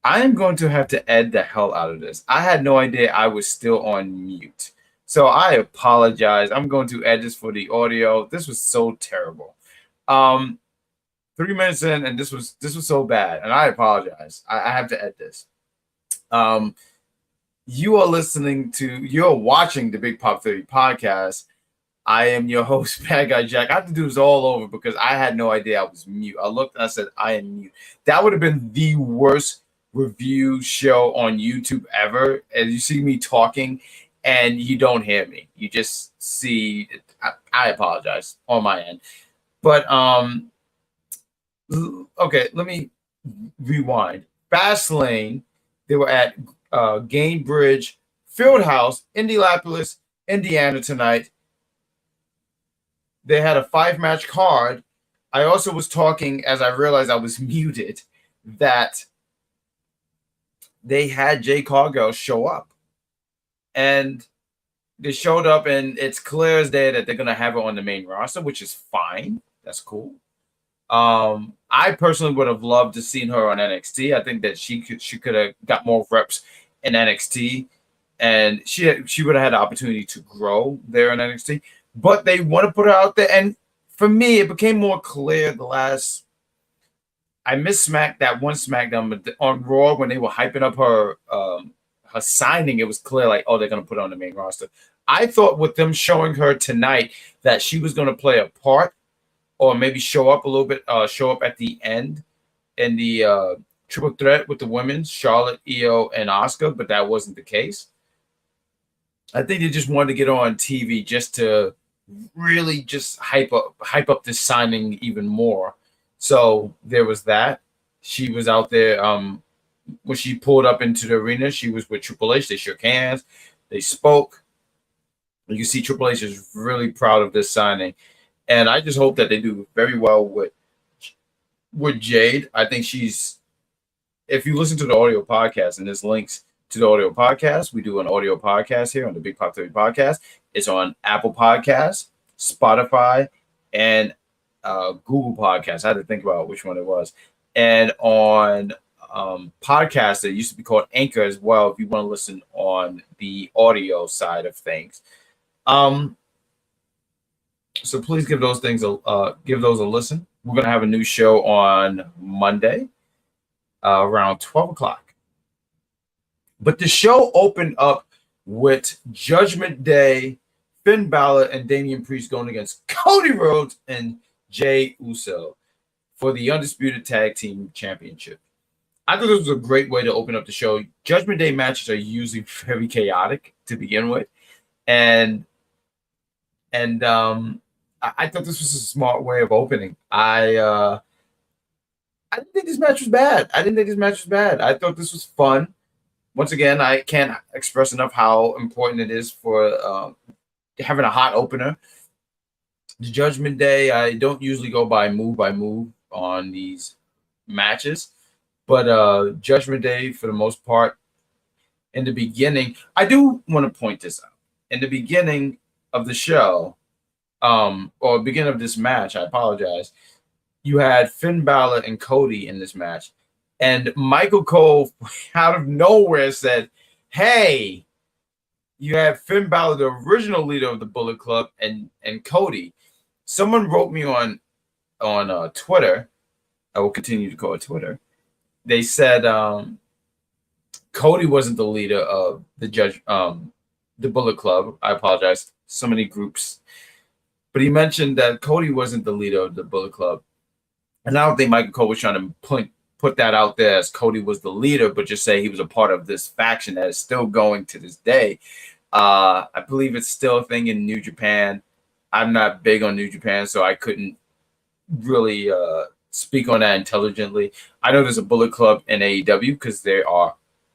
I am going to have to edit the hell out of this. I had no idea I was still on mute. So I apologize. I'm going to edit this for the audio. This was so terrible. Um, 3 minutes in, and this was so bad, and I apologize. I have to edit this. Um, you're watching the Big Pop 30 podcast. I am your host, Bad Guy Jack. I have to do this all over because I had no idea I was mute. I looked and I said, I am mute. That would have been the worst review show on YouTube ever. As you see me talking and you don't hear me. You just see, I apologize on my end. But, okay, let me rewind. Fastlane, they were at Gainbridge Fieldhouse, Indianapolis, Indiana tonight. They had a 5-match card. I also was talking as I realized I was muted that they had Jay Cargill show up. And they showed up, and it's clear as day that they're going to have her on the main roster, which is fine. That's cool. I personally would have loved to seen her on NXT. I think that she could have got more reps in NXT, and she would have had the opportunity to grow there in NXT. But they want to put her out there, and for me, it became more clear the last. I missed that one SmackDown, but on Raw when they were hyping up her signing, it was clear like, oh, they're gonna put her on the main roster. I thought with them showing her tonight that she was gonna play a part, or maybe show up a little bit, show up at the end in the triple threat with the women, Charlotte, Io, and Asuka, but that wasn't the case. I think they just wanted to get her on TV just to really just hype up this signing even more. So there was that. She was out there. When she pulled up into the arena, she was with Triple H. They shook hands. They spoke. You can see Triple H is really proud of this signing. And I just hope that they do very well with Jade. I think she's, if you listen to the audio podcast, and there's links to the audio podcast, we do an audio podcast here on the Big Pop 30 podcast. It's on Apple Podcasts, Spotify, and Google Podcasts. I had to think about which one it was. And on podcasts that used to be called Anchor as well, if you want to listen on the audio side of things. So please give those things give those a listen. We're gonna have a new show on Monday around 12 o'clock. But the show opened up with Judgment Day, Finn Balor, and Damian Priest going against Cody Rhodes and Jey Uso for the Undisputed Tag Team Championship. I thought this was a great way to open up the show. Judgment Day matches are usually very chaotic to begin with, and I thought this was a smart way of opening. I didn't think this match was bad. I thought this was fun. Once again, I can't express enough how important it is for having a hot opener. The Judgment Day, I don't usually go by move on these matches, but Judgment Day, for the most part, in the beginning, I do want to point this out. In the beginning of the show, or beginning of this match, I apologize, you had Finn Balor and Cody in this match, and Michael Cole out of nowhere said, hey, you have Finn Balor, the original leader of the Bullet Club, and Cody. Someone wrote me on Twitter. I will continue to call it Twitter. They said Cody wasn't the leader of the Bullet Club. I apologize. So many groups. But he mentioned that Cody wasn't the leader of the Bullet Club. And I don't think Michael Cole was trying to put that out there as Cody was the leader, but just say he was a part of this faction that is still going to this day. I believe it's still a thing in New Japan. I'm not big on New Japan, so I couldn't really speak on that intelligently. I know there's a Bullet Club in AEW because they are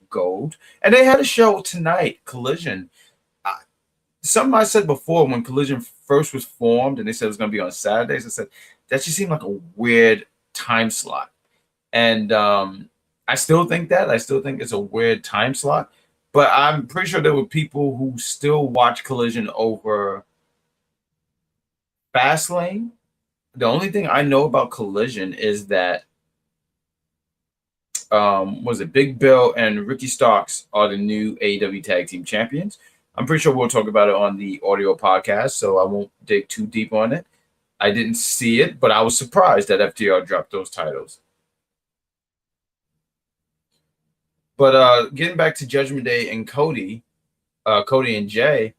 gold. And they had a show tonight, Collision. Something I said before when Collision first was formed and they said it was going to be on Saturdays, I said that just seemed like a weird time slot. And I still think that. I still think it's a weird time slot. But I'm pretty sure there were people who still watch Collision over Fastlane. The only thing I know about Collision is that Was it Big Bill and Ricky Starks are the new AEW Tag Team Champions. I'm pretty sure we'll talk about it on the audio podcast, so I won't dig too deep on it. I didn't see it, but I was surprised that FTR dropped those titles. But getting back to Judgment Day and Cody and Jay,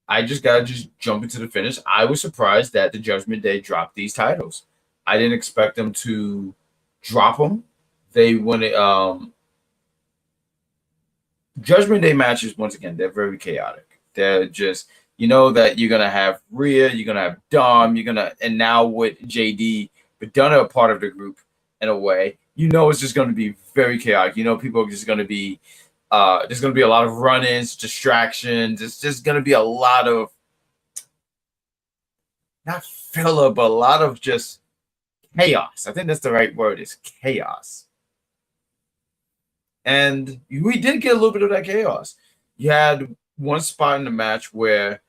I just gotta jump into the finish. I was surprised that the Judgment Day dropped these titles. I didn't expect them to drop them. They wanted Judgment Day matches. Once again, they're very chaotic. They're just, you know, that you're gonna have Rhea, you're gonna have Dom, and now with JD, but done a part of the group in a way. You know, it's just gonna be very chaotic. You know, people are just gonna be there's going to be a lot of run-ins, distractions. It's just going to be a lot of, not filler, but a lot of just chaos. I think that's the right word, is chaos. And we did get a little bit of that chaos. You had one spot in the match where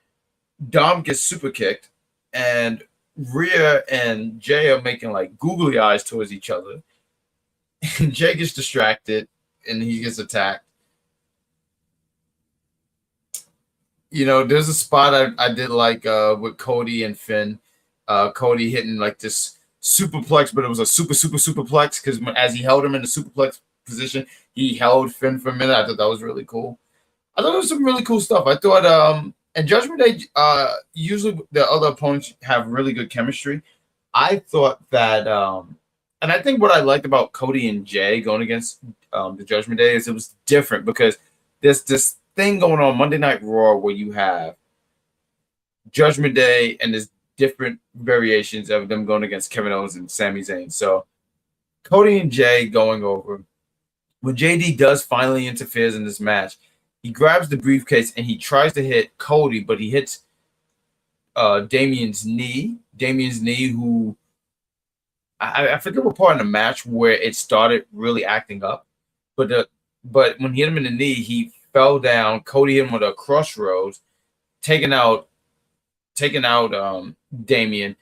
Dom gets super kicked, and Rhea and Jay are making like googly eyes towards each other. And Jay gets distracted, and he gets attacked. You know, there's a spot I did like with Cody and Finn. Cody hitting like this superplex, but it was a superplex because as he held him in the superplex position, he held Finn for a minute. I thought that was really cool. I thought it was some really cool stuff. I thought, and Judgment Day, usually the other opponents have really good chemistry. I thought that, and I think what I liked about Cody and Jay going against the Judgment Day is it was different because there's this thing going on Monday Night Raw where you have Judgment Day and there's different variations of them going against Kevin Owens and Sami Zayn. So Cody and Jay going over. When JD does finally interferes in this match, he grabs the briefcase and he tries to hit Cody, but he hits Damian's knee. Damian's knee, who I forget what part in the match where it started really acting up, but when he hit him in the knee, he fell down. Cody hit him with a crossroads, taking out Damian.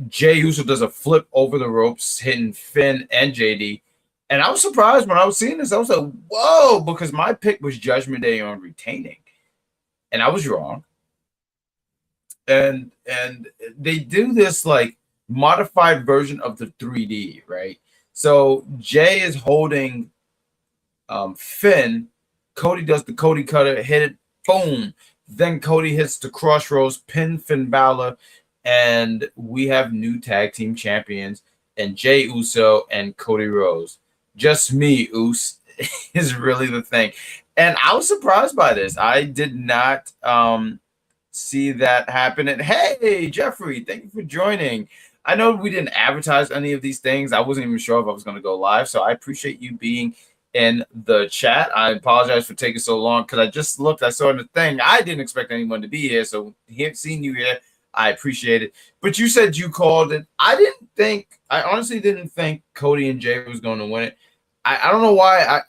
Jay Uso does a flip over the ropes, hitting Finn and JD. And I was surprised when I was seeing this. I was like, whoa, because my pick was Judgment Day on retaining. And I was wrong. And they do this like modified version of the 3D, right? So Jay is holding Finn. Cody does the Cody cutter, hit it, boom. Then Cody hits the crossroads, pin Finn Balor, and we have new tag team champions, and Jay Uso and Cody Rhodes. Just me, Us, is really the thing. And I was surprised by this. I did not see that happen. And hey, Jeffrey, thank you for joining. I know we didn't advertise any of these things. I wasn't even sure if I was going to go live, so I appreciate you being in the chat. I apologize for taking so long because I just looked, I saw the thing. I didn't expect anyone to be here, so seeing you here, I appreciate it. But you said you called it. I honestly didn't think Cody and Jay was going to win it. I don't know why.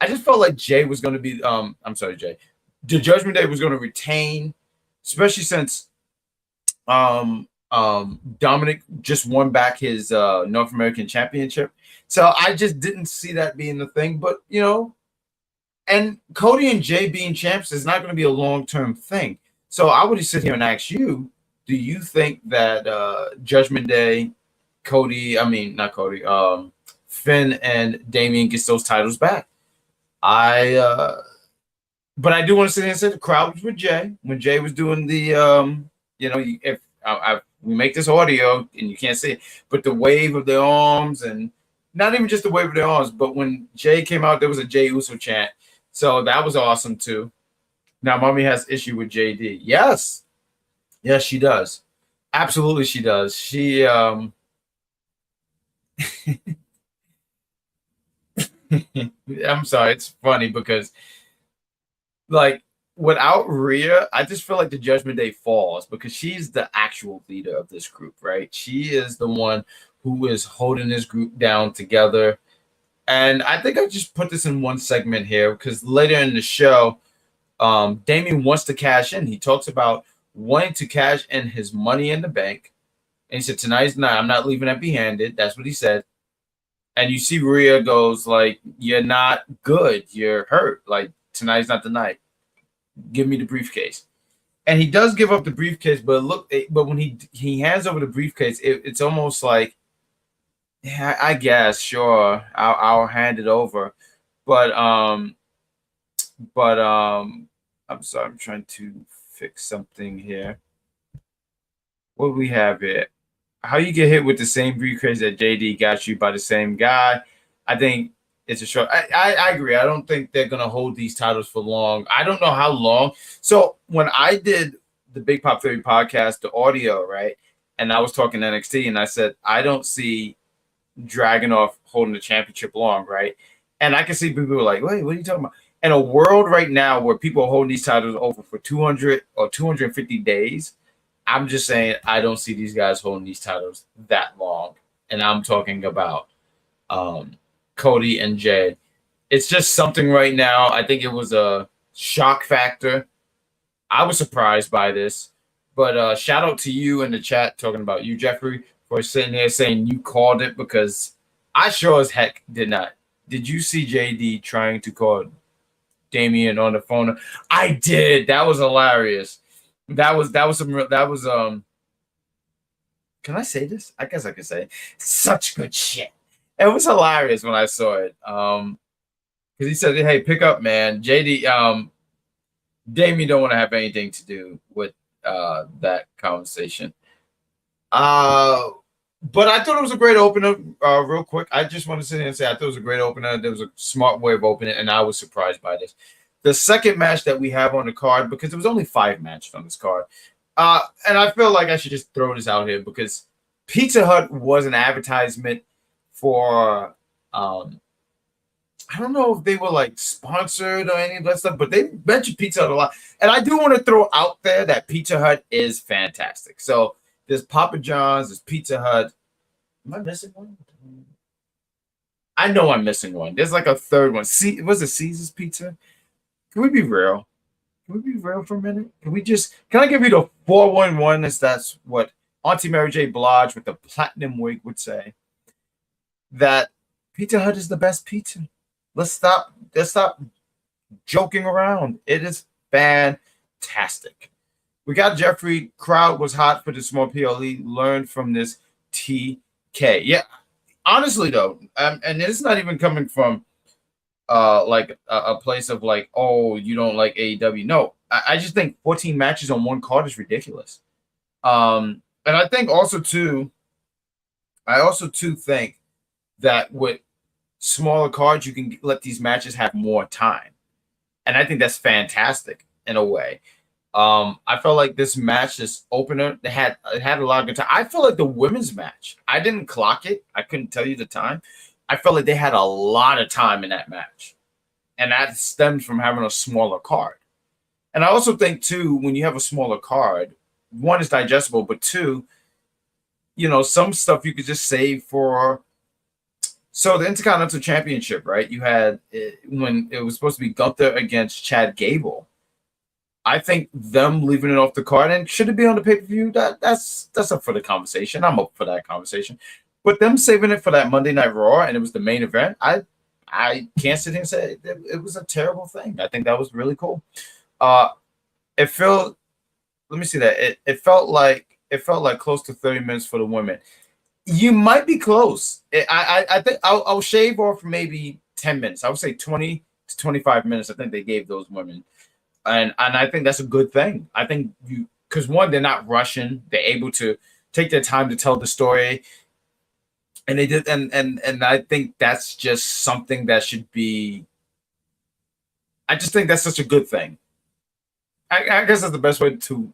I just felt like Jay was going to be, I'm sorry, Jay. The Judgment Day was going to retain, especially since Dominic just won back his North American Championship. So I just didn't see that being the thing. But, you know, and Cody and Jay being champs is not going to be a long-term thing. So I would just sit here and ask you, do you think that Judgment Day, Finn and Damian gets those titles back? But I do want to sit here and say the crowd was with Jay. When Jay was doing the, if we make this audio and you can't see it, but the wave of their arms, and not even just the wave of their arms, but when Jay came out, there was a Jay Uso chant. So that was awesome too. Now, Mommy has issue with JD. Yes, she does. Absolutely, she does. She I'm sorry, it's funny because like without Rhea, I just feel like the Judgment Day falls because she's the actual leader of this group, right? She is the one who is holding this group down together. And I think I just put this in one segment here because later in the show, Damian wants to cash in. He talks about wanting to cash in his money in the bank. And he said, tonight's night, I'm not leaving empty-handed. That's what he said. And you see Rhea goes like, "You're not good. You're hurt. Like tonight's not the night. Give me the briefcase." And he does give up the briefcase, but but when he hands over the briefcase, it's almost like, yeah, I guess, sure, I'll hand it over. But but I'm sorry, I'm trying to fix something here. What do we have here? How you get hit with the same briefcase that JD got you by the same guy? I think it's a short. I agree. I don't think they're gonna hold these titles for long. I don't know how long. So when I did the Big Pop Theory podcast, the audio, right, and I was talking NXT, and I said I don't see Dragunov holding the championship long, right? And I can see people who are like, wait, what are you talking about? In a world right now where people are holding these titles over for 200 or 250 days, I'm just saying I don't see these guys holding these titles that long. And I'm talking about Cody and Jay. It's just something right now. I think it was a shock factor. I was surprised by this. But shout out to you in the chat talking about you, Jeffrey, for sitting here saying you called it, because I sure as heck did not. Did you see JD trying to call Damian on the phone? I did. That was hilarious. That was can I say this? I guess I can say it. Such good shit. It was hilarious when I saw it. Because he said, "Hey, pick up, man. JD, Damian don't want to have anything to do with that conversation." But I thought it was a great opener. Real quick, I just want to sit here and say I thought it was a great opener. There was a smart way of opening it, and I was surprised by this. The second match that we have on the card, because there was only 5 matches on this card, and I feel like I should just throw this out here because Pizza Hut was an advertisement for. I don't know if they were like sponsored or any of that stuff, but they mentioned Pizza Hut a lot. And I do want to throw out there that Pizza Hut is fantastic. So there's Papa John's, there's Pizza Hut. Am I missing one? I know I'm missing one. There's like a third one. See, was it Caesar's Pizza? Can we be real? Can we be real for a minute? Can I give you the 411 as that's what Auntie Mary J. Blige with the platinum wig would say? That Pizza Hut is the best pizza. Let's stop joking around. It is fantastic. We got Jeffrey. Crowd was hot for the small PLE. Learned from this TK. Yeah, honestly though, and it's not even coming from like a place of like, oh, you don't like AEW. No, I just think 14 matches on one card is ridiculous. And I think also too think that with smaller cards, you can let these matches have more time. And I think that's fantastic in a way. I felt like this match, this opener, it had a lot of good time. I feel like the women's match, I didn't clock it. I couldn't tell you the time. I felt like they had a lot of time in that match. And that stems from having a smaller card. And I also think, too, when you have a smaller card, one, is digestible, but two, some stuff you could just save for. So the Intercontinental Championship, right? You had when it was supposed to be Gunther against Chad Gable. I think them leaving it off the card, and should it be on the pay-per-view? That's up for the conversation. I'm up for that conversation. But them saving it for that Monday Night Raw, and it was the main event, I can't sit here and say it was a terrible thing. I think that was really cool. It felt. Let me see that. It felt like close to 30 minutes for the women. You might be close. I think I'll shave off maybe 10 minutes. I would say 20 to 25 minutes. I think they gave those women, and I think that's a good thing. I think because one, they're not rushing. They're able to take their time to tell the story, and they did. And I think that's just something that should be. I just think that's such a good thing. I guess that's the best way to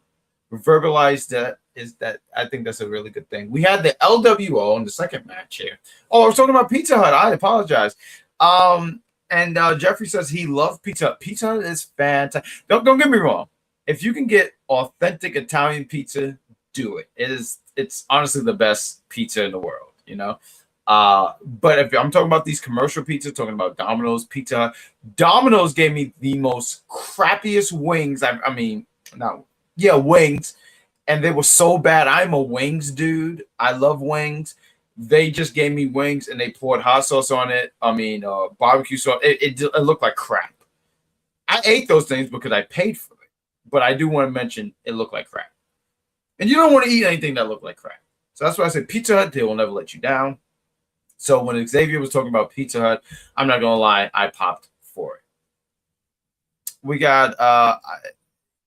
verbalize that. Is that I think that's a really good thing. We had the LWO in the second match here. Oh, I was talking about Pizza Hut. I apologize. And Jeffrey says he loved Pizza Hut. Pizza Hut is fantastic. Don't get me wrong. If you can get authentic Italian pizza, do it. It's honestly the best pizza in the world, But if I'm talking about these commercial pizzas, talking about Domino's Pizza Hut, Domino's gave me the most crappiest wings. Wings. And they were so bad. I'm a wings dude. I love wings. They just gave me wings and they poured hot sauce on it. I mean, barbecue sauce. It looked like crap. I ate those things because I paid for it, but I do want to mention it looked like crap. And you don't want to eat anything that looked like crap. So that's why I said Pizza Hut, they will never let you down. So when Xavier was talking about Pizza Hut, I'm not gonna lie, I popped for it. We got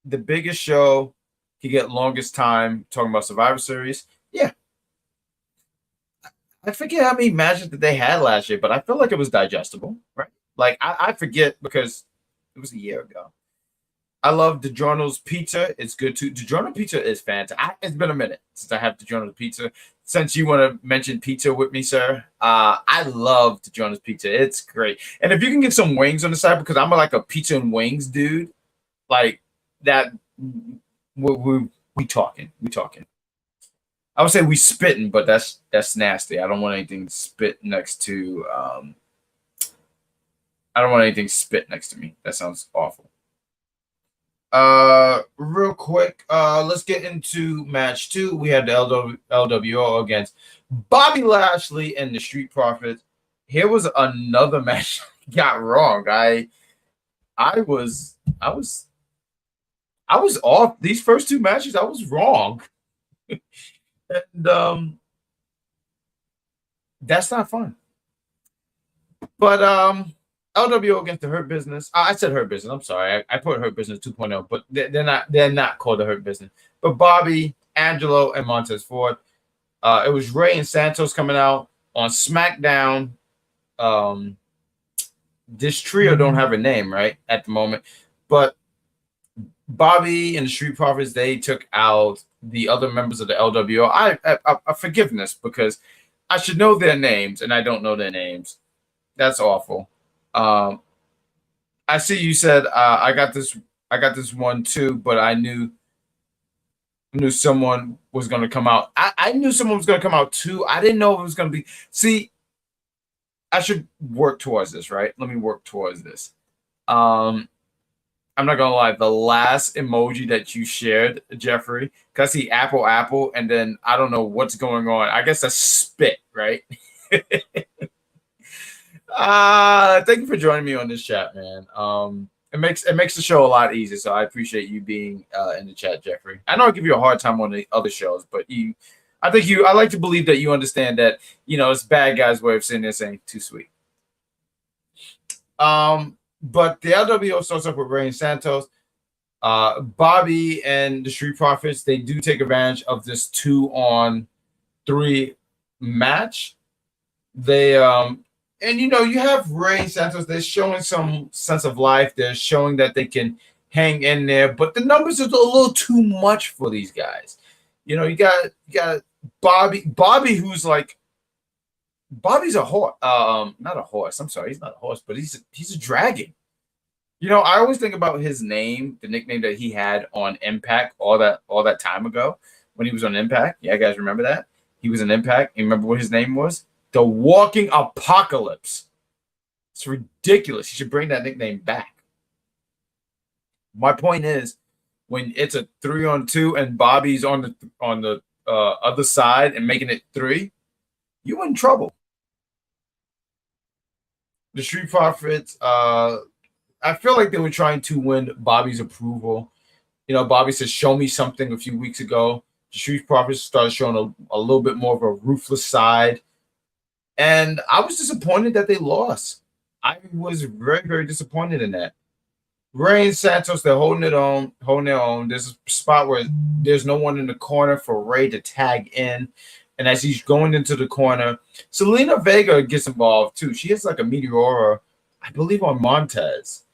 the biggest show can get longest time talking about Survivor Series. Yeah. I forget how many matches that they had last year, but I feel like it was digestible, right? Like I forget because it was a year ago. I love DiGiorno's pizza. It's good too. DiGiorno pizza is fantastic. It's been a minute since I have DiGiorno's pizza. Since you want to mention pizza with me, sir, I love DiGiorno's pizza. It's great. And if you can get some wings on the side, because I'm like a pizza and wings dude, like that, we talking. We talking. I would say we spitting, but that's nasty. I don't want anything spit next to. I don't want anything spit next to me. That sounds awful. Real quick, let's get into match 2. We had the LWO against Bobby Lashley and the Street Profits. Here was another match I got wrong. I was off these first 2 matches. I was wrong. And that's not fun. But LWO against the Hurt Business. I said Hurt Business. I'm sorry. I put Hurt Business 2.0, but they're not called the Hurt Business. But Bobby, Angelo, and Montez Ford. It was Ray and Santos coming out on SmackDown. This trio don't have a name right at the moment, but Bobby and the Street Profits, they took out the other members of the LWO. I forgiveness because I should know their names and I don't know their names. That's awful. I see you said I got this one too, but I knew someone was going to come out. I knew someone was going to come out too. I didn't know it was going to be. See, I should work towards this, right? Let me work towards this. I'm not gonna lie, the last emoji that you shared, Jeffrey, because I see apple, and then I don't know what's going on. I guess that's spit, right? Thank you for joining me on this chat, man. It makes the show a lot easier, so I appreciate you being in the chat, Jeffrey. I know I give you a hard time on the other shows, but I like to believe that you understand that, it's bad guys' way of sitting there saying too sweet. But the LWO starts up with Ray and Santos. Bobby and the Street Profits, they do take advantage of this 2-on-3 match. They and you have Ray and Santos, they're showing some sense of life. They're showing that they can hang in there, but the numbers are a little too much for these guys. You got Bobby who's like, Bobby's a horse. Not a horse. I'm sorry, he's not a horse, but he's a dragon. I always think about his name, the nickname that he had on Impact all that time ago when he was on Impact. Yeah, guys, remember that? He was on Impact. You remember what his name was? The Walking Apocalypse. It's ridiculous. You should bring that nickname back. My point is, when it's a 3-on-2 and Bobby's on the other side and making it 3, you in trouble. The Street Profits, I feel like they were trying to win Bobby's approval. Bobby said, "Show me something" a few weeks ago. The Street Profits started showing a little bit more of a ruthless side. And I was disappointed that they lost. I was very, very disappointed in that. Ray and Santos, they're holding their own. There's a spot where there's no one in the corner for Ray to tag in. And as he's going into the corner, Selena Vega gets involved too. She has like a meteora, I believe, on Montez.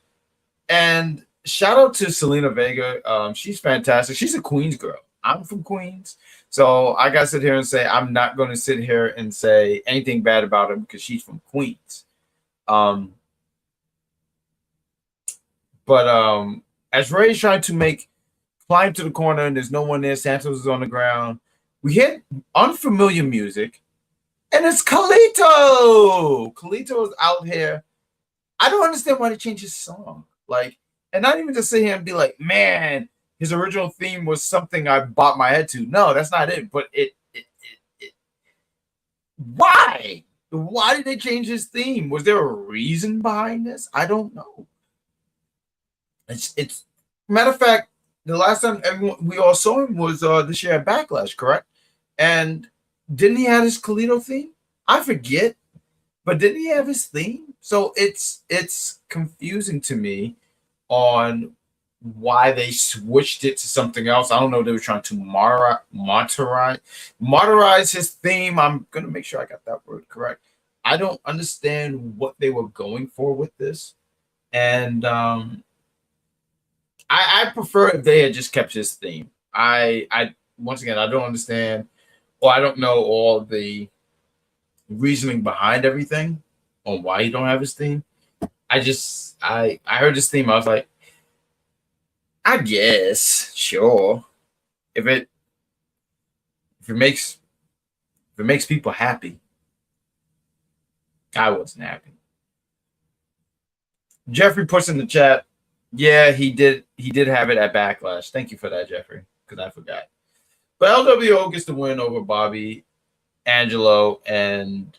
And shout out to Selena Vega. She's fantastic. She's a Queens girl. I'm from Queens. So I got to sit here and say I'm not going to sit here and say anything bad about her because she's from Queens. But as Ray's trying to climb to the corner and there's no one there, Santos is on the ground. We hit unfamiliar music, and it's Carlito. Carlito is out here. I don't understand why they changed his song. And not even to sit here and be like, man, his original theme was something I bought my head to. No, that's not it. But Why? Why did they change his theme? Was there a reason behind this? I don't know. It's matter of fact, the last time we all saw him was this year at Backlash, correct? And didn't he have his Kalito theme? I forget, but didn't he have his theme? So it's confusing to me on why they switched it to something else. I don't know. They were trying to modernize his theme. I'm gonna make sure I got that word correct. I don't understand what they were going for with this, and I prefer if they had just kept his theme. I once again I don't understand, or I don't know all the reasoning behind everything on why he don't have his theme. I heard his theme. I was like, I guess sure. If it if it makes if it makes people happy, I wasn't happy. Jeffrey puts in the chat. Yeah, he did. He did have it at Backlash. Thank you for that, Jeffrey, because I forgot. But LWO gets the win over Bobby, Angelo, and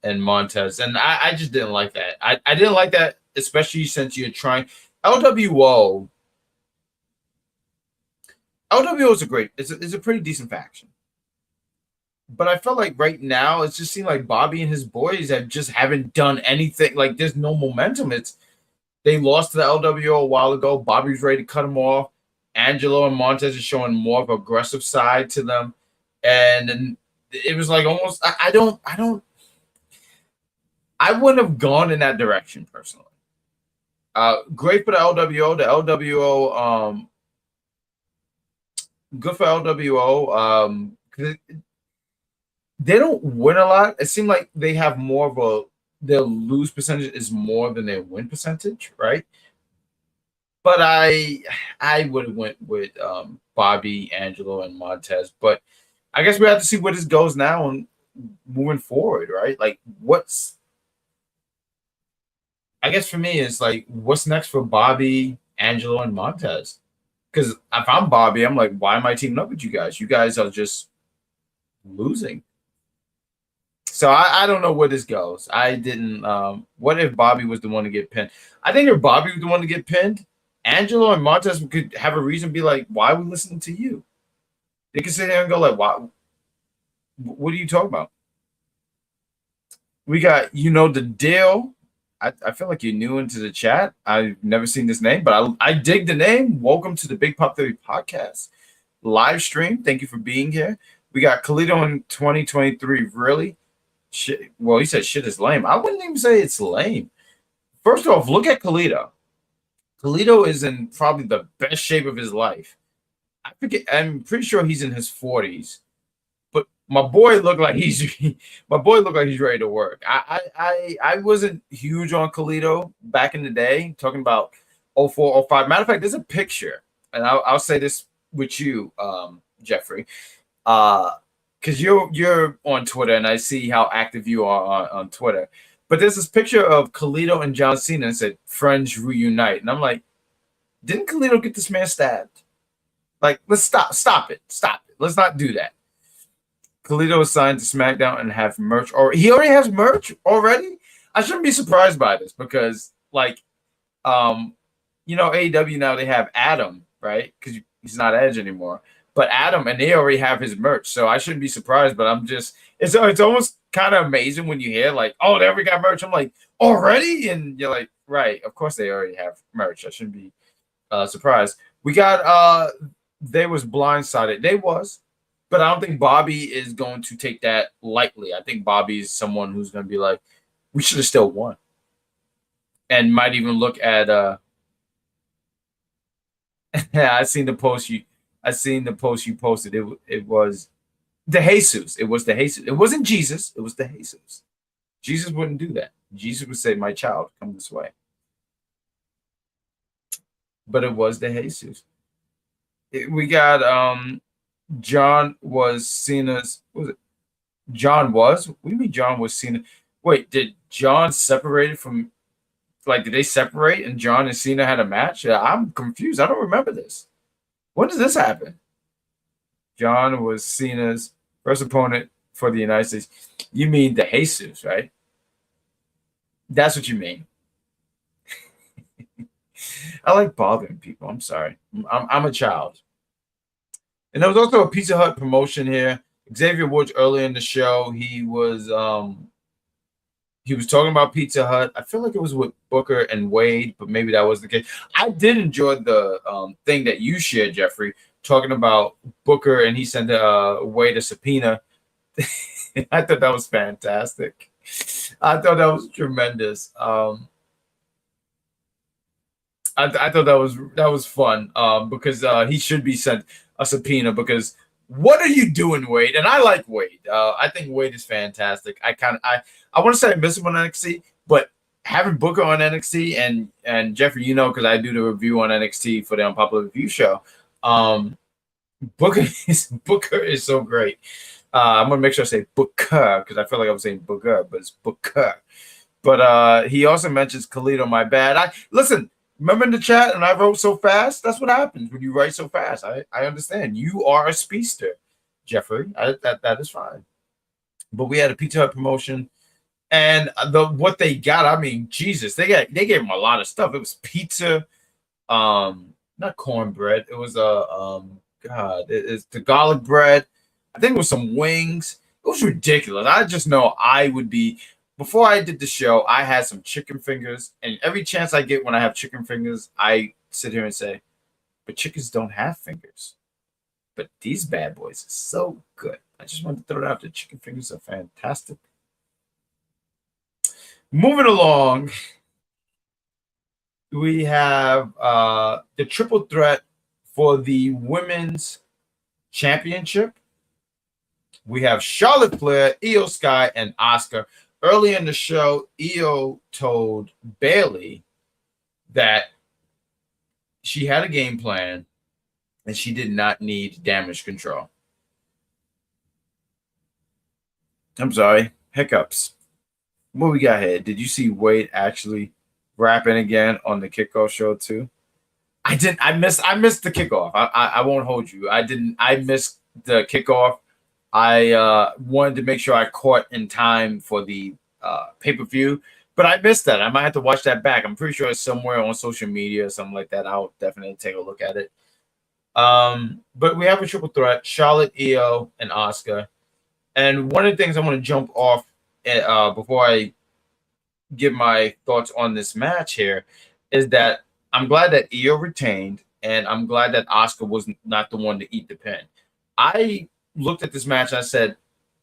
Montez, and I just didn't like that. I didn't like that, especially since you're trying LWO. LWO is a great. It's a pretty decent faction. But I felt like right now it just seemed like Bobby and his boys have just haven't done anything. Like there's no momentum. They lost to the LWO a while ago. Bobby's ready to cut them off. Angelo and Montez are showing more of an aggressive side to them, and it was like almost. I wouldn't have gone in that direction personally. Great for the LWO. The LWO, good for LWO. They don't win a lot. It seemed like they have more of a their lose percentage is more than their win percentage, right? But I would have went with Bobby, Angelo, and Montez. But I guess we have to see where this goes now and moving forward, right? Like I guess for me it's like what's next for Bobby, Angelo, and Montez? Because if I'm Bobby, I'm like, why am I teaming up with you guys? You guys are just losing. So I don't know where this goes. I didn't. What if Bobby was the one to get pinned? I think if Bobby was the one to get pinned, Angelo and Montez could have a reason to be like, why are we listening to you? They could sit there and go like, why? What are you talking about? We got the deal. I feel like you're new into the chat. I've never seen this name, but I dig the name. Welcome to the Big Pop Theory podcast live stream. Thank you for being here. We got Kalito in 2023. Really? Shit. Well, he said shit is lame. I wouldn't even say it's lame. First off, look at Kalito. Kalito is in probably the best shape of his life. I forget. I'm pretty sure he's in his 40s. But my boy looked like he's ready to work. I wasn't huge on Kalito back in the day. Talking about 04, 05. Matter of fact, there's a picture, and I'll say this with you, Jeffrey. Because you're on Twitter, and I see how active you are on Twitter. But there's this picture of Kalito and John Cena and said, "Friends reunite." And I'm like, didn't Kalito get this man stabbed? Like, let's stop it. Let's not do that. Kalito is signed to SmackDown and have merch. Or he already has merch already? I shouldn't be surprised by this because, like, AEW now they have Adam, right? Because he's not Edge anymore. But Adam, and they already have his merch, so I shouldn't be surprised. But it's almost kind of amazing when you hear like, oh, they already got merch. I'm like, already? And you're like, right, of course they already have merch. I shouldn't be surprised. We got they was blindsided. They was, but I don't think Bobby is going to take that lightly. I think Bobby is someone who's going to be like, we should have still won, and might even look at. I seen the post you posted. It was the Jesus. It was the Jesus. It wasn't Jesus. It was the Jesus. Jesus wouldn't do that. Jesus would say, "My child, come this way." But it was the Jesus. We got John was Cena's. What was it? John was. What do you mean John was Cena? Wait, did John separated from? Like, did they separate and John and Cena had a match? I'm confused. I don't remember this. When did this happen? John was Cena's first opponent for the United States. You mean the Jesus, right? That's what you mean. I like bothering people. I'm sorry. I'm a child. And there was also a Pizza Hut promotion here. Xavier Woods earlier in the show, he was talking about Pizza Hut. I feel like it was with Booker and Wade, but maybe that was the case. I did enjoy the thing that you shared, Jeffrey, talking about Booker, and he sent Wade a subpoena. I thought that was fantastic. I thought that was tremendous. I thought that was fun because he should be sent a subpoena because what are you doing, Wade? And I like Wade. I think Wade is fantastic. I want to say I miss him on NXT, but having Booker on NXT and Jeffrey, you know, because I do the review on NXT for the Unpopular Review show. Booker is so great. I'm gonna make sure I say Booker because I feel like I'm saying Booker, but it's Booker. But he also mentions Khalid. My bad. Listen. Remember in the chat, and I wrote so fast. That's what happens when you write so fast. I understand. You are a speedster, Jeffrey. That is fine. But we had a Pizza Hut promotion, and what they got. I mean, Jesus, they gave him a lot of stuff. It was pizza, not cornbread. It was it's the garlic bread. I think it was some wings. It was ridiculous. I just know I would be. Before I did the show, I had some chicken fingers, and every chance I get when I have chicken fingers, I sit here and say, but chickens don't have fingers. But these bad boys are so good. I just wanted to throw it out there. Chicken fingers are fantastic. Moving along, we have the triple threat for the women's championship. We have Charlotte Flair, Io Sky, and Asuka. Early in the show, Io told Bayley that she had a game plan and she did not need damage control. I'm sorry, hiccups. What we got here? Did you see Wade actually rapping again on the kickoff show too? I didn't. I missed the kickoff. I won't hold you. I didn't. I missed the kickoff. I wanted to make sure I caught in time for the pay-per-view, but I missed that. I might have to watch that back. I'm pretty sure it's somewhere on social media or something like that. I'll definitely take a look at it. But we have a triple threat: Charlotte, Io, and Asuka. And one of the things I want to jump off before I give my thoughts on this match here is that I'm glad that Io retained, and I'm glad that Asuka was not the one to eat the pin. I looked at this match and I said,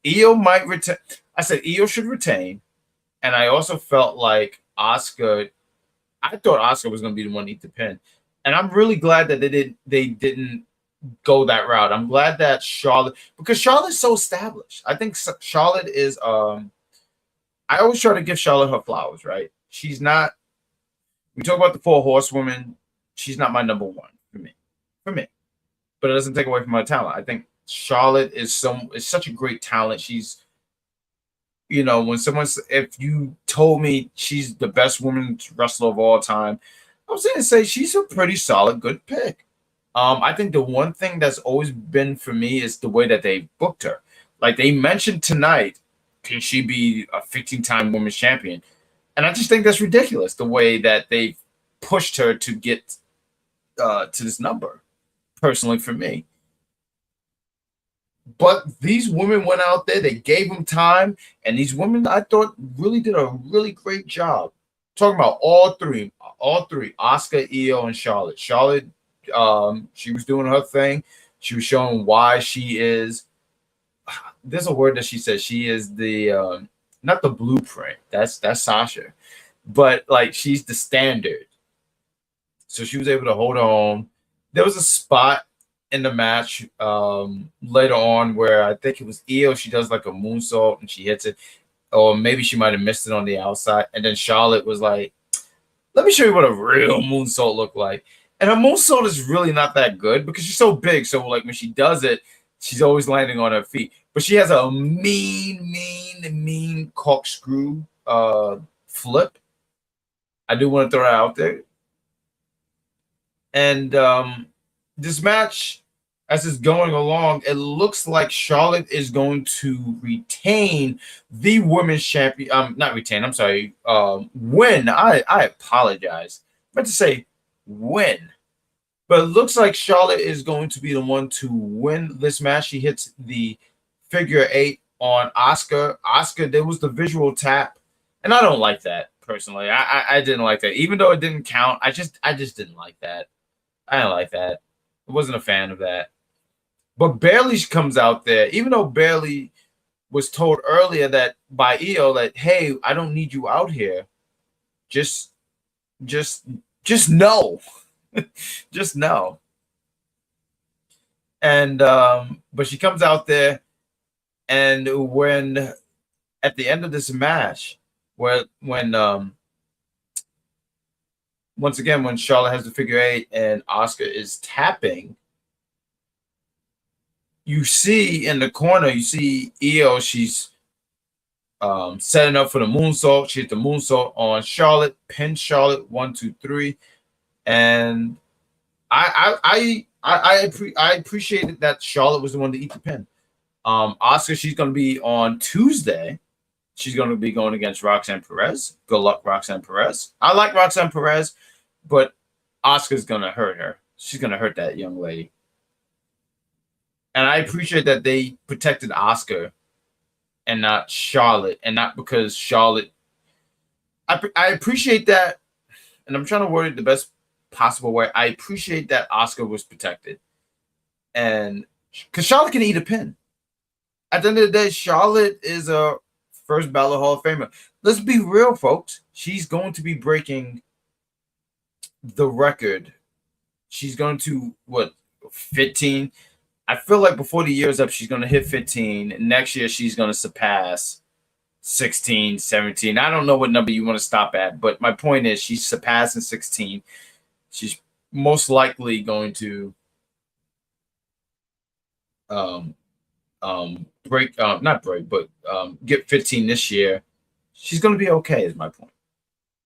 Io might retain. I said Io should retain, and I also felt like Asuka. I thought Asuka was going to be the one to eat the pin, and I'm really glad that they didn't go that route. I'm glad that Charlotte, because Charlotte's so established. I think Charlotte is. I always try to give Charlotte her flowers, right? She's not. We talk about the 4 horsewomen. She's not my number one for me. But it doesn't take away from her talent. I think Charlotte is such a great talent. She's, when if you told me she's the best women's wrestler of all time, I was going to say she's a pretty solid, good pick. I think the one thing that's always been for me is the way that they booked her. Like they mentioned tonight, can she be a 15-time women's champion? And I just think that's ridiculous, the way that they pushed her to get to this number, personally for me. But these women went out there, they gave them time, and these women, I thought, really did a really great job. Talking about all three, Asuka, Io, and Charlotte. Charlotte, she was doing her thing. She was showing why she is. There's a word that she said. She is the not the blueprint. That's Sasha, but like she's the standard. So she was able to hold on. There was a spot in the match later on where I think it was Io. She does like a moonsault and she hits it, or maybe she might have missed it on the outside. And then Charlotte was like, "Let me show you what a real moonsault looked like." And her moonsault is really not that good because she's so big. So like when she does it, she's always landing on her feet. But she has a mean corkscrew flip. I do want to throw that out there. And this match, as it's going along, it looks like Charlotte is going to retain the women's champion. Not retain. I'm sorry. Win. I apologize. I meant to say win. But it looks like Charlotte is going to be the one to win this match. She hits the figure eight on Asuka. Asuka, there was the visual tap, and I don't like that personally. I didn't like that, even though it didn't count. I just didn't like that. I didn't like that. I wasn't a fan of that. But Bayley comes out there, even though Bayley was told earlier that by Io that, hey, I don't need you out here. Just no. Just no. And but she comes out there, and when at the end of this match, when once again when Charlotte has the figure eight and Asuka is tapping, you see in the corner, you see Io, she's setting up for the moonsault. She hit the moonsault on Charlotte, pinned Charlotte 1, 2, 3. And I appreciated that Charlotte was the one to eat the pin. Asuka, she's going to be on Tuesday. She's going to be going against Roxanne Perez. Good luck, Roxanne Perez. I like Roxanne Perez, but Asuka's going to hurt her. She's going to hurt that young lady. And I appreciate that they protected Asuka and not Charlotte, and not because Charlotte. I appreciate that, and I'm trying to word it the best possible way. I appreciate that Asuka was protected, and because Charlotte can eat a pin. At the end of the day, Charlotte is a first ballot Hall of Famer. Let's be real, folks. She's going to be breaking the record. She's going to 15. I feel like before the year's up, she's going to hit 15. Next year, she's going to surpass 16, 17. I don't know what number you want to stop at, but my point is she's surpassing 16. She's most likely going to get 15 this year. She's going to be okay, is my point.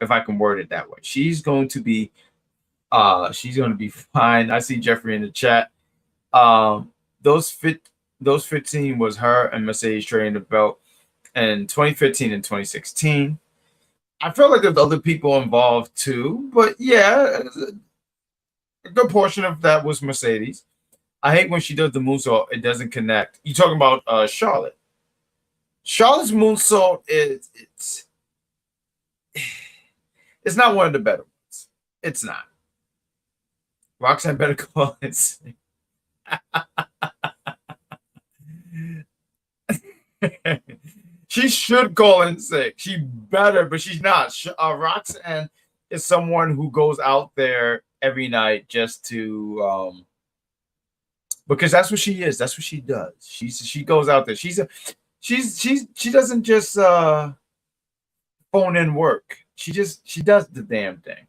If I can word it that way. She's going to be fine. I see Jeffrey in the chat. Those 15 was her and Mercedes trading the belt in 2015 and 2016. I feel like there's other people involved too, but yeah, a good portion of that was Mercedes. I hate when she does the moonsault, it doesn't connect. You talking about Charlotte? Charlotte's moonsault it's not one of the better ones. It's not. Roxanne better call it. She should call in sick. She better, but she's not. Roxanne is someone who goes out there every night just to because that's what she is. That's what she does. She goes out there. She doesn't just phone in work. She does the damn thing.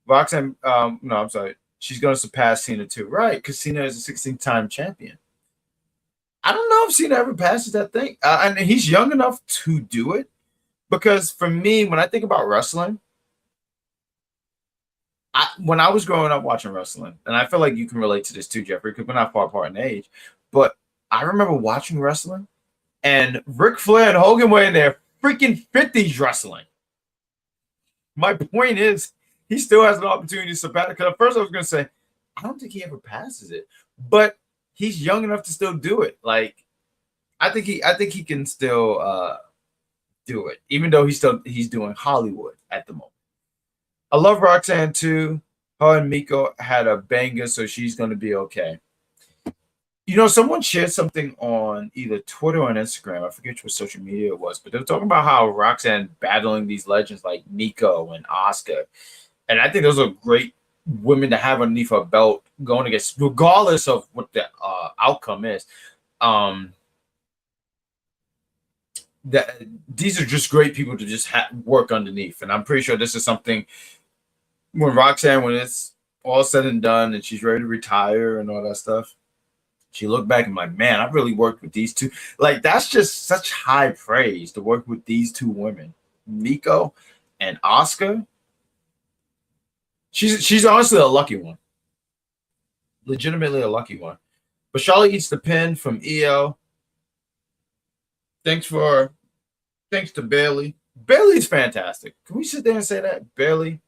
Roxanne, no, I'm sorry. She's going to surpass Cena too, right? Because Cena is a 16-time champion. I don't know if Cena ever passes that thing. And he's young enough to do it. Because for me, when I think about wrestling, when I was growing up watching wrestling, and I feel like you can relate to this too, Jeffrey, because we're not far apart in age, but I remember watching wrestling, and Ric Flair and Hogan were in their freaking 50s wrestling. My point is, he still has an opportunity to surpass it. Because at first I was going to say, I don't think he ever passes it. But he's young enough to still do it. Like, I think he can still do it, even though he's doing Hollywood at the moment. I love Roxanne too. Her and Miko had a banger, so she's going to be okay. You know, someone shared something on either Twitter or on Instagram. I forget what social media it was, but they were talking about how Roxanne battling these legends like Miko and Asuka. And I think those are great women to have underneath her belt going against, regardless of what the outcome is. These are just great people to just work underneath. And I'm pretty sure this is something when Roxanne, when it's all said and done and she's ready to retire and all that stuff, she looked back and like, man, I really worked with these two. Like, that's just such high praise to work with these two women, Miko and Asuka. She's honestly a lucky one. legitimately a lucky one. But Charlotte eats the pin from EO. Thanks to Bailey. Bailey's fantastic. Can we sit there and say that? Bailey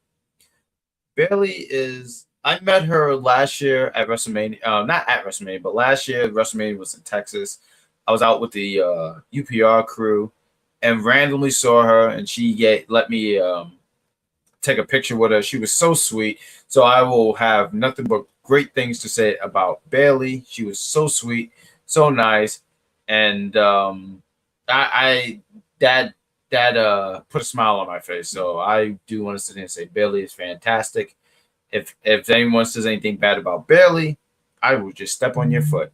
is. I met her last year at WrestleMania. Not at WrestleMania, but last year WrestleMania was in Texas. I was out with the UPR crew, and randomly saw her, and she let me take a picture with her. She was so sweet. So I will have nothing but great things to say about Bailey. She was so sweet, so nice, and I that put a smile on my face. So I do want to sit here and say Bailey is fantastic. If anyone says anything bad about Bailey, I will just step on your foot.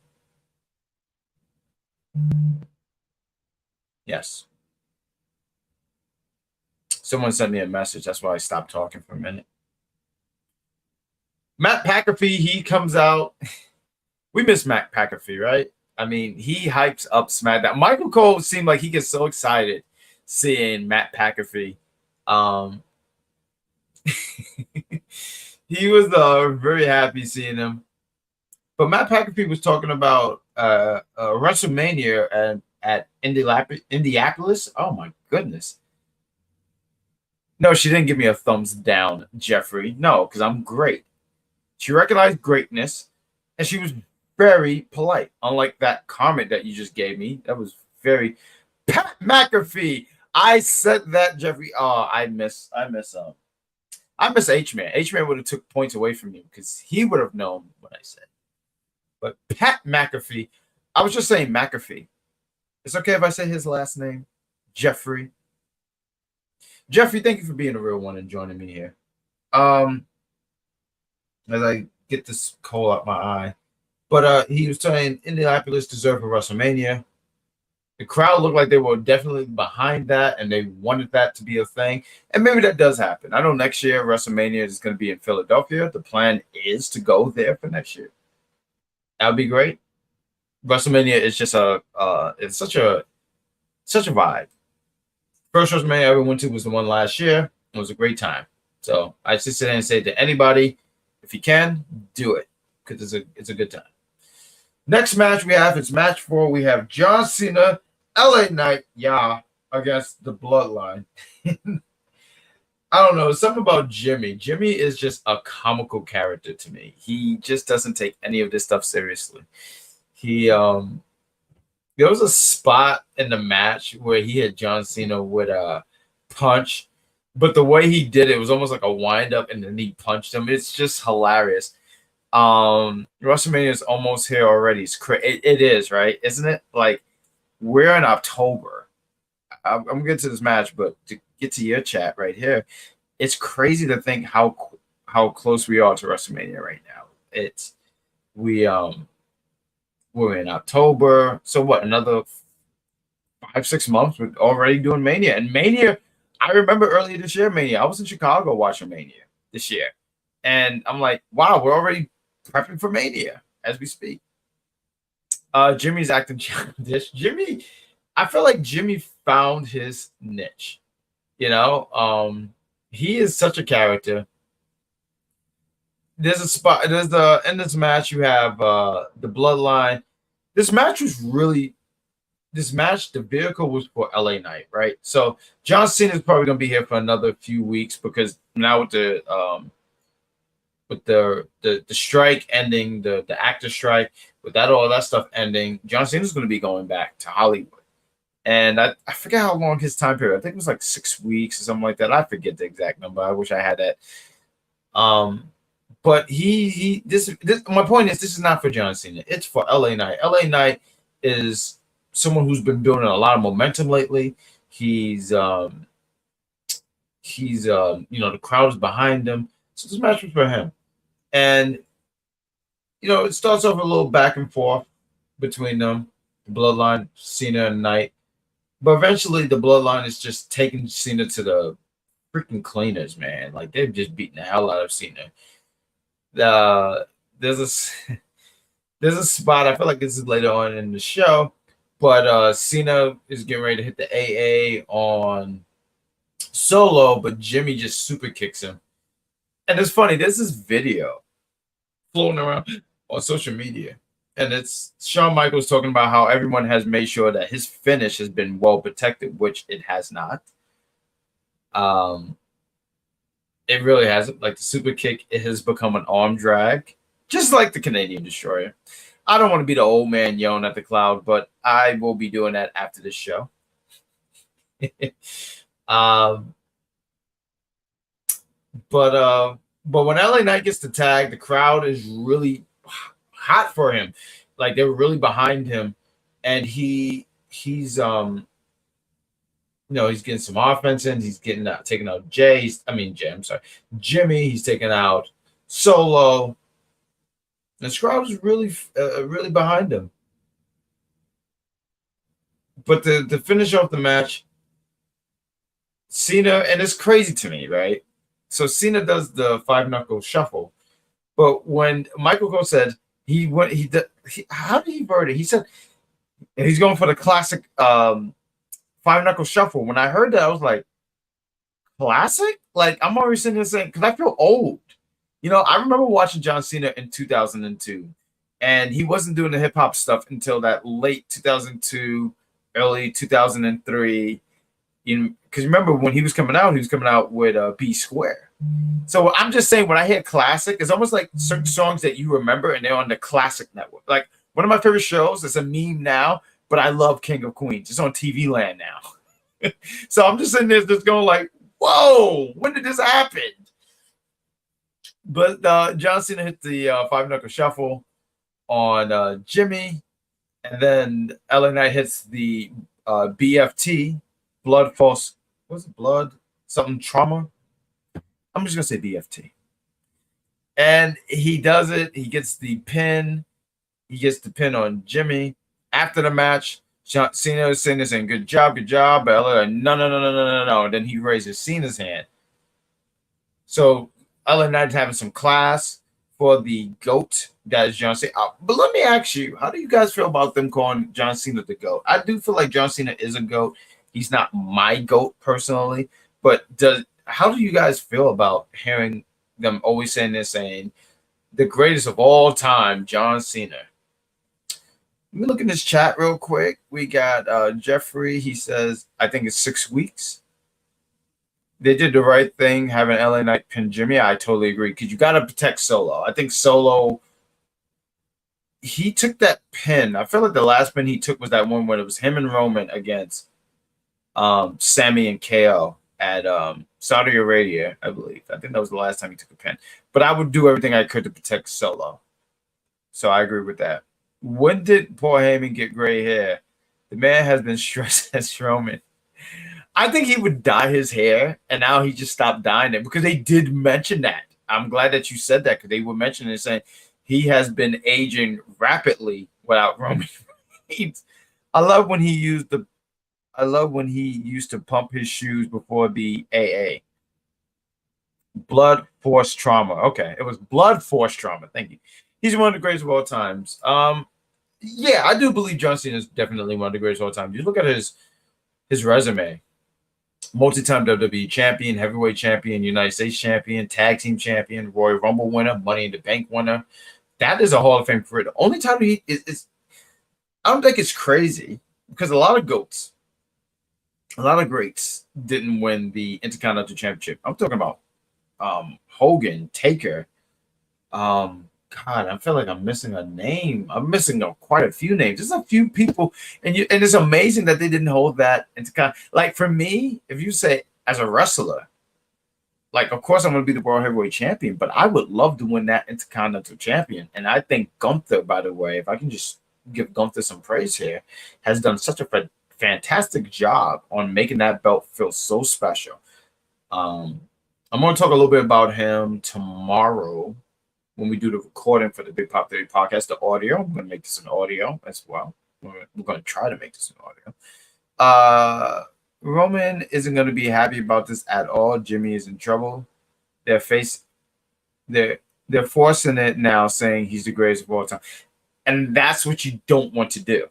Yes. Someone sent me a message. That's why I stopped talking for a minute. Matt McAfee, he comes out. We miss Matt McAfee, right? I mean, he hypes up SmackDown. Michael Cole seemed like he gets so excited seeing Matt McAfee. He was very happy seeing him. But Matt McAfee was talking about WrestleMania at Indianapolis. Oh my goodness. No, she didn't give me a thumbs down, Jeffrey. No, because I'm great. She recognized greatness, and she was very polite. Unlike that comment that you just gave me, that was very Pat McAfee. I said that, Jeffrey. Oh, I miss H-Man. H-Man would have took points away from me because he would have known what I said. But Pat McAfee, I was just saying McAfee. It's okay if I say his last name, Jeffrey. Jeffrey, thank you for being a real one and joining me here. As I get this coal out my eye. But he was saying Indianapolis deserved a WrestleMania. The crowd looked like they were definitely behind that, and they wanted that to be a thing. And maybe that does happen. I know next year WrestleMania is going to be in Philadelphia. The plan is to go there for next year. That would be great. WrestleMania is just it's such a vibe. First WrestleMania I ever went to was the one last year. It was a great time. So I just sit there and say to anybody, if you can, do it because it's a good time. Next match we have, it's match 4. We have John Cena, LA Knight, against the Bloodline. I don't know, something about Jimmy. Jimmy is just a comical character to me. He just doesn't take any of this stuff seriously. There was a spot in the match where he had John Cena with a punch, but the way he did it was almost like a wind up, and then he punched him. It's just hilarious. WrestleMania is almost here already. It is, right? Isn't it? Like, we're in October. I'm gonna get to this match, but to get to your chat right here, it's crazy to think how close we are to WrestleMania right now. We're in October. So what? Another 5-6 months. We're already doing Mania. And Mania, I remember earlier this year, Mania. I was in Chicago watching Mania this year. And I'm like, wow, we're already prepping for Mania as we speak. Jimmy's acting childish. I feel like Jimmy found his niche. You know, he is such a character. There's a spot. In this match you have the Bloodline. This match, the vehicle was for LA Knight, right? So John Cena is probably gonna be here for another few weeks because now with the strike ending, the actor strike, with all that stuff ending, John Cena is gonna be going back to Hollywood. And I forget how long his time period. I think it was like 6 weeks or something like that. I forget the exact number. I wish I had that. But my point is, this is not for John Cena. It's for LA Knight. LA Knight is someone who's been building a lot of momentum lately. He's the crowd is behind him. So this match was for him. And it starts off a little back and forth between them, the Bloodline, Cena and Knight. But eventually the Bloodline is just taking Cena to the freaking cleaners, man. Like, they've just beaten the hell out of Cena. There's a spot, I feel like this is later on in the show, but Cena is getting ready to hit the AA on Solo, but Jimmy just super kicks him. And it's funny, there's this video floating around on social media. And it's Shawn Michaels talking about how everyone has made sure that his finish has been well protected, which it has not. It really hasn't. Like the super kick, it has become an arm drag, just like the Canadian Destroyer. I don't want to be the old man yelling at the cloud, but I will be doing that after this show. um, but when LA Knight gets the tag, the crowd is really hot for him. Like they're really behind him, and he's he's getting some offense in. He's getting taking out Jay. I'm sorry, Jimmy. He's taking out Solo. The crowd is really behind him. But to finish off the match, Cena, and it's crazy to me, right? So Cena does the 5-knuckle shuffle, but when Michael Cole said how did he word it? He said he's going for the classic 5-knuckle shuffle. When I heard that, I was like, classic? Like I'm already sitting there saying, because I feel old. I remember watching John Cena in 2002, and he wasn't doing the hip hop stuff until that late 2002, early 2003. Because remember when he was coming out with B Square. So I'm just saying, when I hear classic, it's almost like certain songs that you remember and they're on the Classic Network. Like one of my favorite shows, it's a meme now, but I love King of Queens. It's on TV Land now. So I'm just sitting there just going like, whoa, when did this happen? But John Cena hit the 5-knuckle shuffle on Jimmy, and then LA Knight hits the BFT, blood false. What's it? Blood something trauma. I'm just gonna say BFT, and he does it. He gets the pin. He gets the pin on Jimmy. After the match, Cena is saying, "Good job, good job." But LA, no. And then he raises Cena's hand. So LA Knight's having some class for the GOAT. That is John Cena. But let me ask you, how do you guys feel about them calling John Cena the GOAT? I do feel like John Cena is a GOAT. He's not my GOAT personally, but how do you guys feel about hearing them always saying the greatest of all time, John Cena? Let me look in this chat real quick. We got Jeffrey. He says, I think it's 6 weeks. They did the right thing having LA Knight pin Jimmy. I totally agree, because you got to protect Solo. I think Solo, he took that pin. I feel like the last pin he took was that one when it was him and Roman against Sammy and KO at Saudi Arabia, I believe. I think that was the last time he took a pin. But I would do everything I could to protect Solo. So I agree with that. When did Paul Heyman get gray hair? The man has been stressed as Roman. I think he would dye his hair, and now he just stopped dyeing it, because they did mention that. I'm glad that you said that, because they were mentioning it, saying he has been aging rapidly without Roman Reigns. I love when he used to pump his shoes before the AA. Blood force trauma. Okay, it was blood force trauma. Thank you. He's one of the greatest of all times. Yeah, I do believe John Cena is definitely one of the greatest of all time. You look at his resume. Multi-time WWE champion, heavyweight champion, United States champion, tag team champion, Royal Rumble winner, Money in the Bank winner. That is a Hall of Fame career. The only time he is, I don't think it's crazy, because a lot of GOATs, a lot of greats didn't win the Intercontinental Championship. I'm talking about Hogan, Taker. God, I feel like I'm missing a name. I'm missing quite a few names. There's a few people, and it's amazing that they didn't hold that Intercontinental. Like for me, if you say as a wrestler, like of course I'm going to be the World Heavyweight Champion, but I would love to win that Intercontinental Champion. And I think Gunther, by the way, if I can just give Gunther some praise here, has done such a fantastic job on making that belt feel so special. I'm going to talk a little bit about him tomorrow when we do the recording for the Big Pop Theory podcast, the audio. I'm going to make this an audio as well. We're going to try to make this an audio. Roman isn't going to be happy about this at all. Jimmy is in trouble. They're forcing it now, saying he's the greatest of all time. And that's what you don't want to do.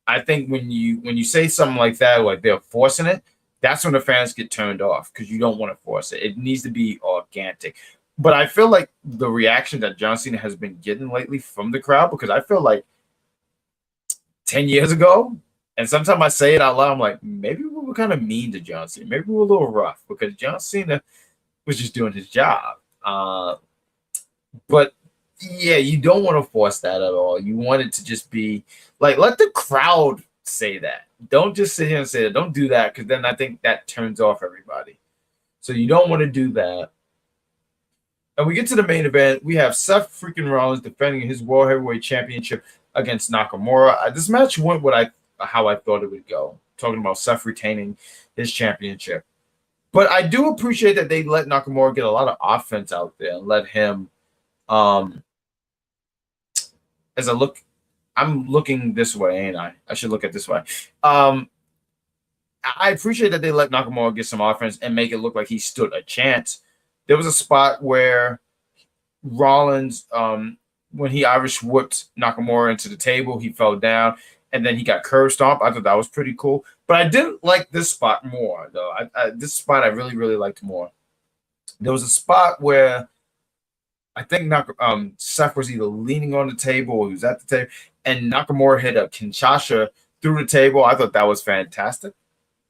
I think when you say something like that, like they're forcing it, that's when the fans get turned off, because you don't want to force it. It needs to be organic. But I feel like the reaction that John Cena has been getting lately from the crowd, because I feel like 10 years ago, and sometimes I say it out loud, I'm like, maybe we were kind of mean to John Cena. Maybe we were a little rough because John Cena was just doing his job. But yeah, you don't want to force that at all. You want it to just be like, let the crowd say that. Don't just sit here and say that. Don't do that, because then I think that turns off everybody. So you don't want to do that. And we get to the main event. We have Seth freaking Rollins defending his World Heavyweight Championship against Nakamura. This match went how I thought it would go. Talking about Seth retaining his championship. But I do appreciate that they let Nakamura get a lot of offense out there and let him, as I look, I'm looking this way, ain't I? I should look at this way. I appreciate that they let Nakamura get some offense and make it look like he stood a chance. There was a spot where Rollins, when he Irish whipped Nakamura into the table, he fell down, and then he got curb stomp. I thought that was pretty cool. But I did like this spot more, though. This spot I really, really liked more. There was a spot where I think Seth was either leaning on the table or he was at the table, and Nakamura hit a Kinshasa through the table. I thought that was fantastic.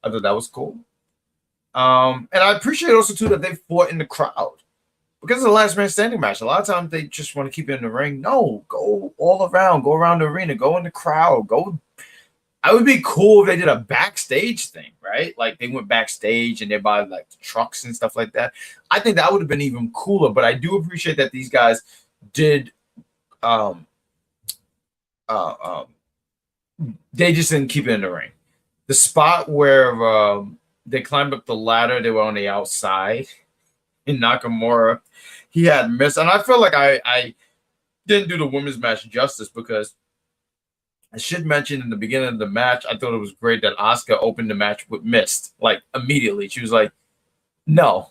I thought that was cool. And I appreciate also, too, that they fought in the crowd. Because it's a last man standing match. A lot of times they just want to keep it in the ring. No, go all around. Go around the arena. Go in the crowd. I would be cool if they did a backstage thing, right? Like they went backstage and they're by like trucks and stuff like that. I think that would have been even cooler. But I do appreciate that these guys did they just didn't keep it in the ring. The spot where they climbed up the ladder, they were on the outside. In Nakamura, he had missed, and I feel like I didn't do the women's match justice, because I should mention in the beginning of the match, I thought it was great that Asuka opened the match with Mist, like immediately. She was like, "No,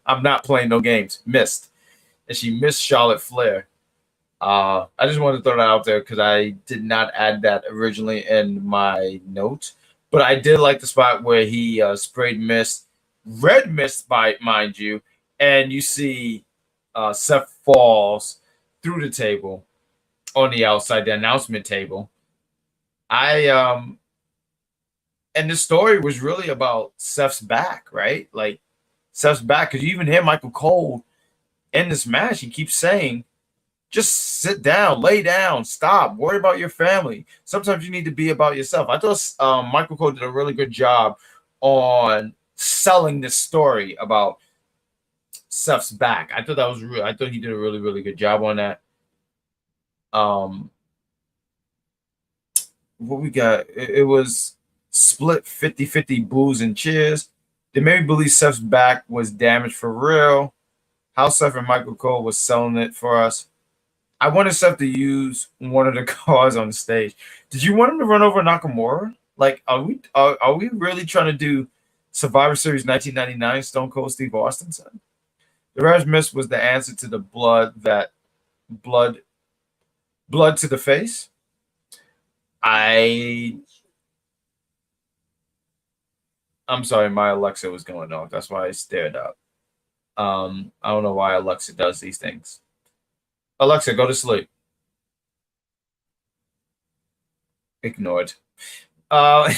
I'm not playing no games." Mist, and she missed Charlotte Flair. I just wanted to throw that out there because I did not add that originally in my notes, but I did like the spot where he sprayed mist, red mist, mind you. And you see Seth falls through the table on the outside, the announcement table. And the story was really about Seth's back, right? Like Seth's back, because you even hear Michael Cole in this match. He keeps saying, just sit down, lay down, stop, worry about your family. Sometimes you need to be about yourself. I thought Michael Cole did a really good job on selling this story about Seth's back. I thought he did a really, really good job on that. What we got? It was split 50-50 boos and cheers. They made me believe Seth's back was damaged for real. How Seth and Michael Cole was selling it for us. I wanted Seth to use one of the cars on the stage. Did you want him to run over Nakamura? Like, are we really trying to do Survivor Series 1999 Stone Cold Steve Austin said? The red mist was the answer to the blood to the face. I'm sorry, my Alexa was going off. That's why I stared up. I don't know why Alexa does these things. Alexa, go to sleep. Ignored. But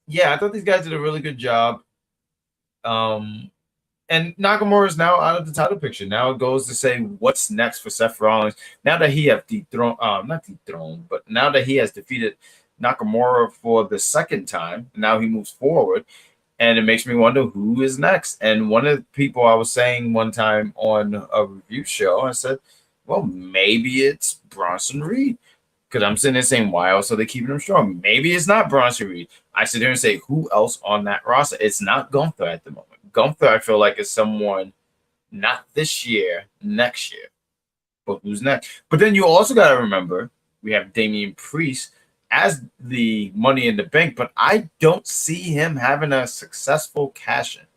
yeah, I thought these guys did a really good job. And Nakamura is now out of the title picture. Now it goes to say what's next for Seth Rollins. Now that he has but now that he has defeated Nakamura for the second time, now he moves forward. And it makes me wonder who is next. And one of the people I was saying one time on a review show, I said, well, maybe it's Bronson Reed. Because I'm sitting there saying, why else are they keeping him strong? Maybe it's not Bronson Reed. I sit there and say, who else on that roster? It's not Gunther at the moment. Gunther, I feel like, is someone not this year, next year. But who's next? But then you also got to remember, we have Damian Priest as the Money in the Bank, but I don't see him having a successful cash-in.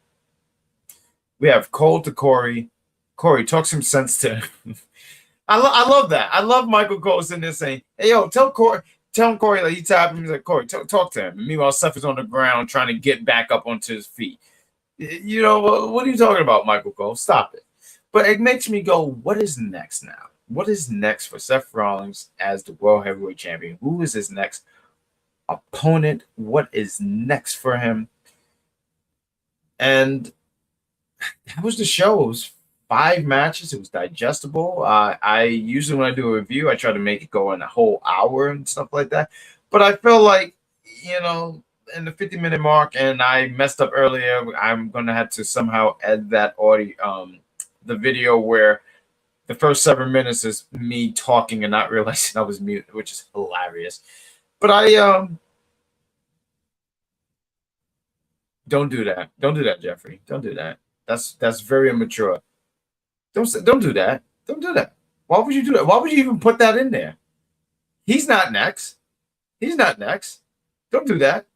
We have Cole to Corey. Corey, talk some sense to him. I love that. I love Michael Cole sitting there saying, hey, yo, tell him Corey, like, he tapped him. He's like, Corey, talk to him. And meanwhile, Seth is on the ground trying to get back up onto his feet. You know, what are you talking about, Michael Cole? Stop it. But it makes me go, what is next now? What is next for Seth Rollins as the World Heavyweight Champion? Who is his next opponent? What is next for him? And that was the show. It was 5 matches. It was digestible. I usually, when I do a review, I try to make it go in a whole hour and stuff like that. But I feel like, you know, in the 50-minute mark, and I messed up earlier. I'm gonna have to somehow add that audio, the video where the first 7 minutes is me talking and not realizing I was muted, which is hilarious. But I don't do that. Don't do that, Jeffrey. Don't do that. That's very immature. Don't do that. Don't do that. Why would you do that? Why would you even put that in there? He's not next. He's not next. Don't do that.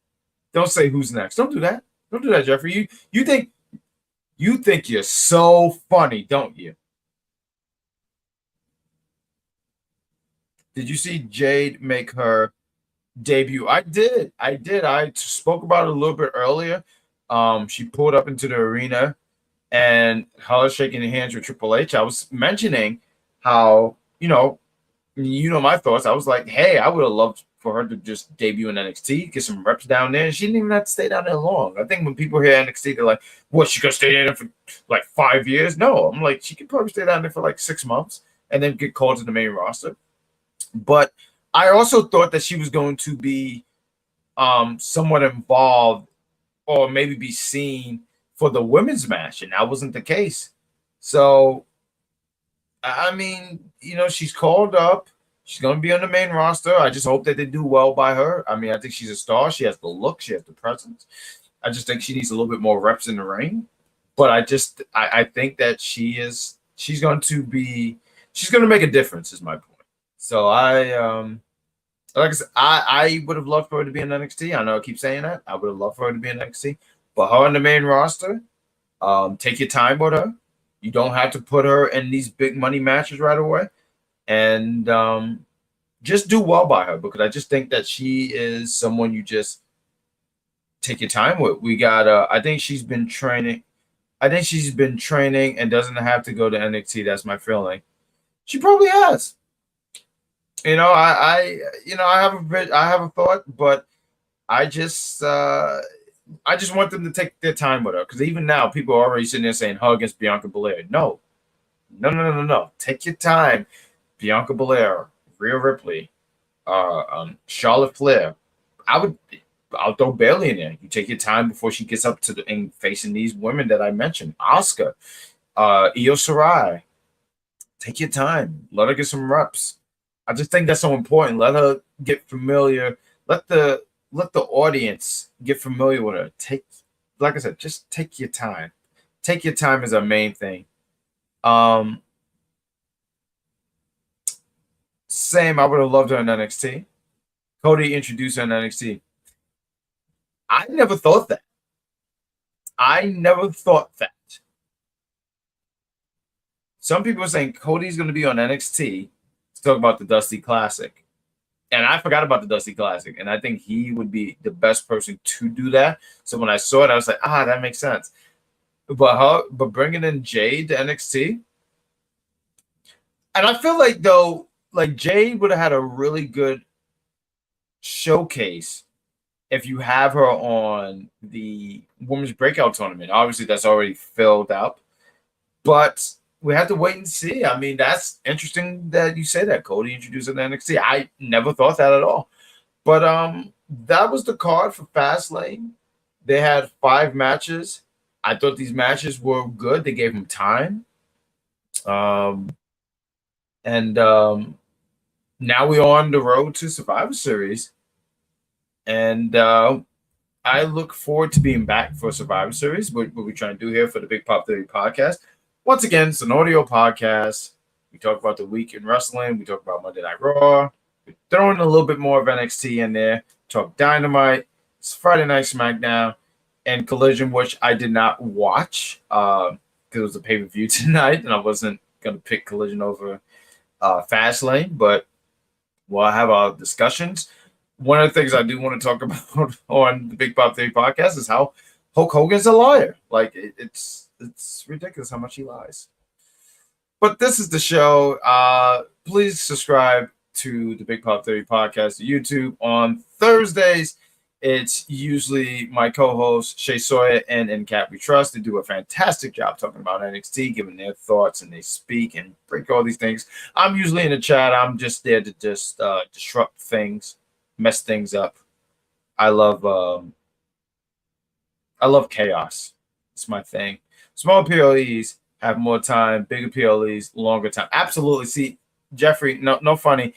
Don't say who's next. Don't do that. Don't do that, Jeffrey. You think you're so funny, don't you? Did you see Jade make her debut? I did. I did. I spoke about it a little bit earlier. She pulled up into the arena and her shaking hands with Triple H. I was mentioning how, my thoughts. I was like, hey, I would have loved for her to just debut in NXT, get some reps down there. She didn't even have to stay down there long. I think when people hear NXT, they're like, what, she could stay there for like 5 years? No, I'm like, she could probably stay down there for like 6 months and then get called to the main roster. But I also thought that she was going to be somewhat involved or maybe be seen for the women's match, and that wasn't the case. So, I mean, she's called up. She's going to be on the main roster. I just hope that they do well by her. I mean, I think she's a star. She has the look. She has the presence. I just think she needs a little bit more reps in the ring. But I think that she's going to make a difference is my point. So like I said, I would have loved for her to be in NXT. I know I keep saying that. I would have loved for her to be in NXT. But her on the main roster, take your time with her. You don't have to put her in these big money matches right away. And just do well by her, because I just think that she is someone you just take your time with. We got I think she's been training. And doesn't have to go to NXT. That's my feeling. She probably has. I have a thought, but I just want them to take their time with her, because even now people are already sitting there saying her against Bianca Belair. No. Take your time. Bianca Belair, Rhea Ripley, Charlotte Flair. I'll throw Bayley in there. You take your time before she gets up to and facing these women that I mentioned. Asuka, Io Shirai. Take your time. Let her get some reps. I just think that's so important. Let her get familiar. Let the audience get familiar with her. Like I said, just take your time. Take your time is our main thing. Same, I would have loved her in NXT. Cody introduced her in NXT. I never thought that. Some people are saying Cody's going to be on NXT to talk about the Dusty Classic. And I forgot about the Dusty Classic. And I think he would be the best person to do that. So when I saw it, I was like, that makes sense. But bringing in Jade to NXT. And I feel like, though, like Jade would have had a really good showcase if you have her on the Women's Breakout Tournament. Obviously, that's already filled up. But we have to wait and see. I mean, that's interesting that you say that, Cody introduced her to NXT. I never thought that at all. But that was the card for Fastlane. They had 5 matches. I thought these matches were good. They gave them time. Now we're on the road to Survivor Series. And I look forward to being back for Survivor Series, what we're trying to do here for the Big Pop Theory podcast. Once again, it's an audio podcast. We talk about the week in wrestling. We talk about Monday Night Raw. We're throwing a little bit more of NXT in there. Talk Dynamite. It's Friday Night SmackDown and Collision, which I did not watch because it was a pay-per-view tonight, and I wasn't going to pick Collision over Fastlane, but we'll have our discussions. One of the things I do want to talk about on the Big Pop Theory podcast is how Hulk Hogan's a liar. Like it's ridiculous how much he lies. But this is the show. Please subscribe to the Big Pop Theory podcast, YouTube on Thursdays. It's usually my co-hosts ShaySawyer and Cat We Trust. They do a fantastic job talking about NXT, giving their thoughts, and they speak and break all these things. I'm usually in the chat. I'm just there to just disrupt things, mess things up. I love chaos. It's my thing. Small PLEs have more time, bigger PLEs, longer time. Absolutely. See, Jeffrey, no funny.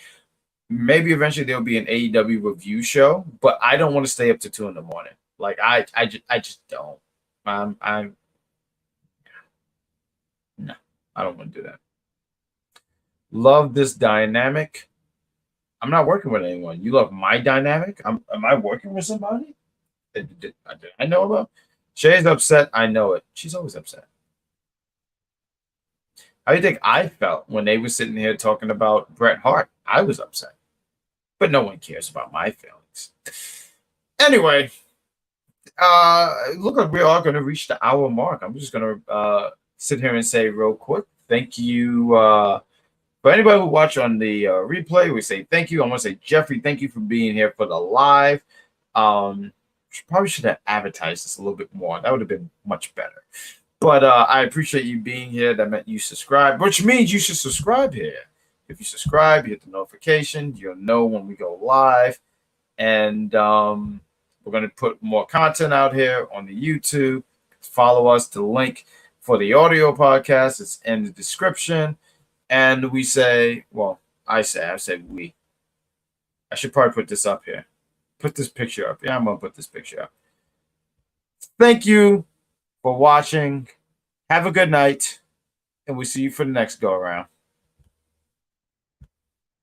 Maybe eventually there'll be an AEW review show, but I don't want to stay up to 2 a.m. Like I just don't. I'm no, I don't want to do that. Love this dynamic. I'm not working with anyone. You love my dynamic. Am I working with somebody? Did I know about? Shay's upset. I know it. She's always upset. How do you think I felt when they were sitting here talking about Bret Hart? I was upset. But no one cares about my feelings. Anyway, look like we are going to reach the hour mark. I'm just going to sit here and say real quick, thank you. For anybody who watched on the replay, we say thank you. I want to say, Jeffrey, thank you for being here for the live. Probably should have advertised this a little bit more. That would have been much better. But I appreciate you being here. That meant you subscribe, which means you should subscribe here. If you subscribe, you hit the notification. You'll know when we go live. And we're going to put more content out here on the YouTube. Follow us. The link for the audio podcast is in the description. And we say, well, I say we. I should probably put this up here. Put this picture up. Yeah, I'm going to put this picture up. Thank you for watching. Have a good night. And we'll see you for the next go around.